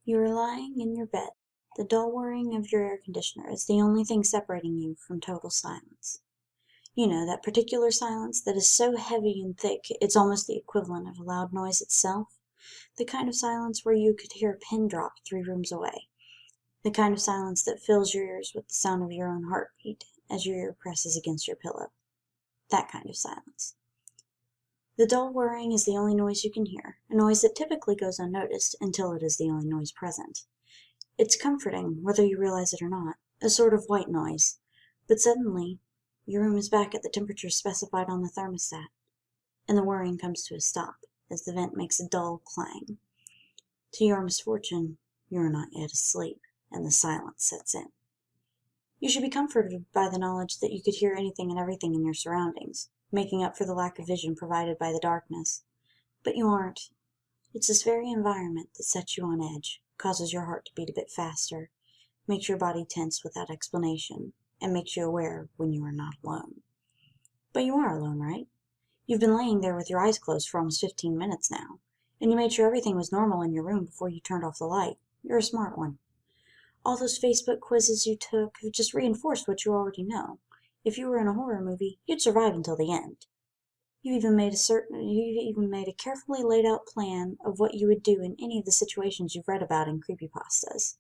You are lying in your bed. The dull whirring of your air conditioner is the only thing separating you from total silence. You know, that particular silence that is so heavy and thick it's almost the equivalent of a loud noise itself. The kind of silence where you could hear a pin drop 3 rooms away. The kind of silence that fills your ears with the sound of your own heartbeat as your ear presses against your pillow. That kind of silence. The dull whirring is the only noise you can hear, a noise that typically goes unnoticed until it is the only noise present. It's comforting, whether you realize it or not, a sort of white noise. But suddenly, your room is back at the temperature specified on the thermostat, and the whirring comes to a stop as the vent makes a dull clang. To your misfortune, you are not yet asleep, and the silence sets in. You should be comforted by the knowledge that you could hear anything and everything in your surroundings, making up for the lack of vision provided by the darkness. But you aren't. It's this very environment that sets you on edge, causes your heart to beat a bit faster, makes your body tense without explanation, and makes you aware when you are not alone. But you are alone, right? You've been laying there with your eyes closed for almost 15 minutes now, and you made sure everything was normal in your room before you turned off the light. You're a smart one. All those Facebook quizzes you took have just reinforced what you already know. If you were in a horror movie, you'd survive until the end. You've even made a carefully laid out plan of what you would do in any of the situations you've read about in creepypastas.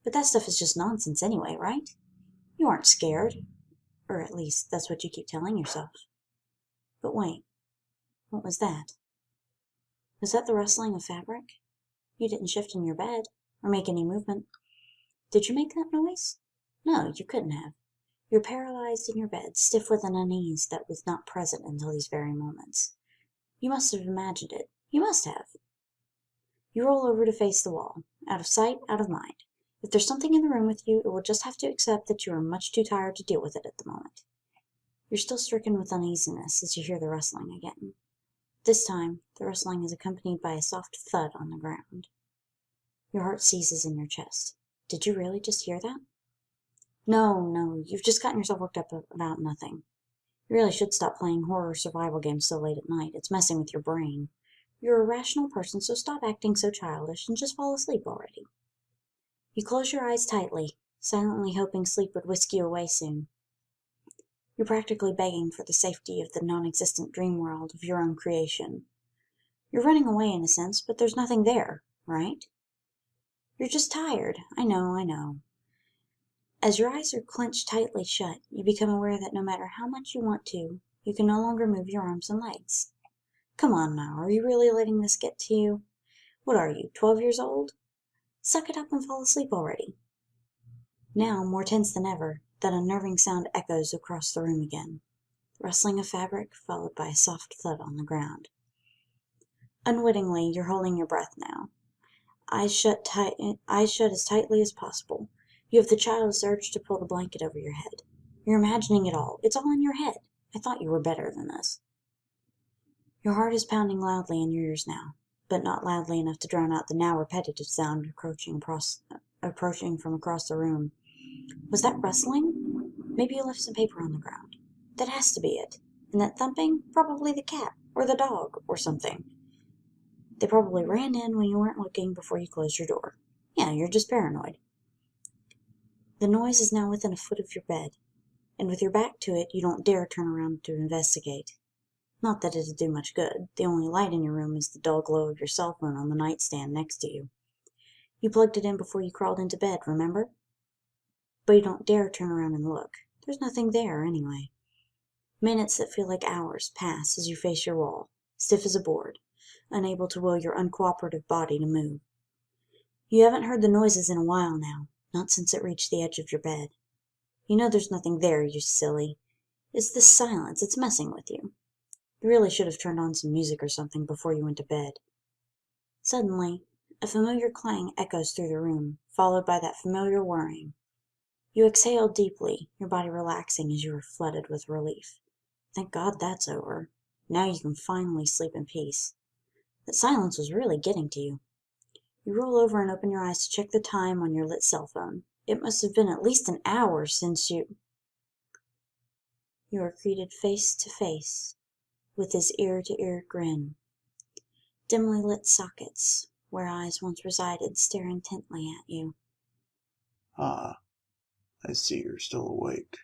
But that stuff is just nonsense anyway, right? You aren't scared. Or at least, that's what you keep telling yourself. But wait, what was that? Was that the rustling of fabric? You didn't shift in your bed, or make any movement. Did you make that noise? No, you couldn't have. You're paralyzed in your bed, stiff with an unease that was not present until these very moments. You must have imagined it. You must have. You roll over to face the wall. Out of sight, out of mind. If there's something in the room with you, it will just have to accept that you are much too tired to deal with it at the moment. You're still stricken with uneasiness as you hear the rustling again. This time, the rustling is accompanied by a soft thud on the ground. Your heart seizes in your chest. Did you really just hear that? No, you've just gotten yourself worked up about nothing. You really should stop playing horror survival games so late at night. It's messing with your brain. You're a rational person, so stop acting so childish and just fall asleep already. You close your eyes tightly, silently hoping sleep would whisk you away soon. You're practically begging for the safety of the non-existent dream world of your own creation. You're running away in a sense, but there's nothing there, right? You're just tired. I know. As your eyes are clenched tightly shut, you become aware that no matter how much you want to, you can no longer move your arms and legs. Come on now, are you really letting this get to you? What are you, 12 years old? Suck it up and fall asleep already. Now, more tense than ever, that unnerving sound echoes across the room again. The rustling of fabric, followed by a soft thud on the ground. Unwittingly, you're holding your breath now. Eyes shut as tightly as possible. You have the child's urge to pull the blanket over your head. You're imagining it all. It's all in your head. I thought you were better than this. Your heart is pounding loudly in your ears now, but not loudly enough to drown out the now repetitive sound approaching from across the room. Was that rustling? Maybe you left some paper on the ground. That has to be it. And that thumping? Probably the cat, or the dog, or something. They probably ran in when you weren't looking before you closed your door. Yeah, you're just paranoid. The noise is now within a foot of your bed, and with your back to it, you don't dare turn around to investigate. Not that it'd do much good. The only light in your room is the dull glow of your cell phone on the nightstand next to you. You plugged it in before you crawled into bed, remember? But you don't dare turn around and look. There's nothing there, anyway. Minutes that feel like hours pass as you face your wall, stiff as a board, unable to will your uncooperative body to move. You haven't heard the noises in a while now, not since it reached the edge of your bed. You know there's nothing there, you silly. It's this silence, it's messing with you. You really should have turned on some music or something before you went to bed. Suddenly, a familiar clang echoes through the room, followed by that familiar whirring. You exhale deeply, your body relaxing as you are flooded with relief. Thank God that's over. Now you can finally sleep in peace. That silence was really getting to you. You roll over and open your eyes to check the time on your lit cell phone. It must have been at least an hour since you are greeted face to face with his ear-to-ear grin. Dimly lit sockets, where eyes once resided, stare intently at you. Ah, I see you're still awake.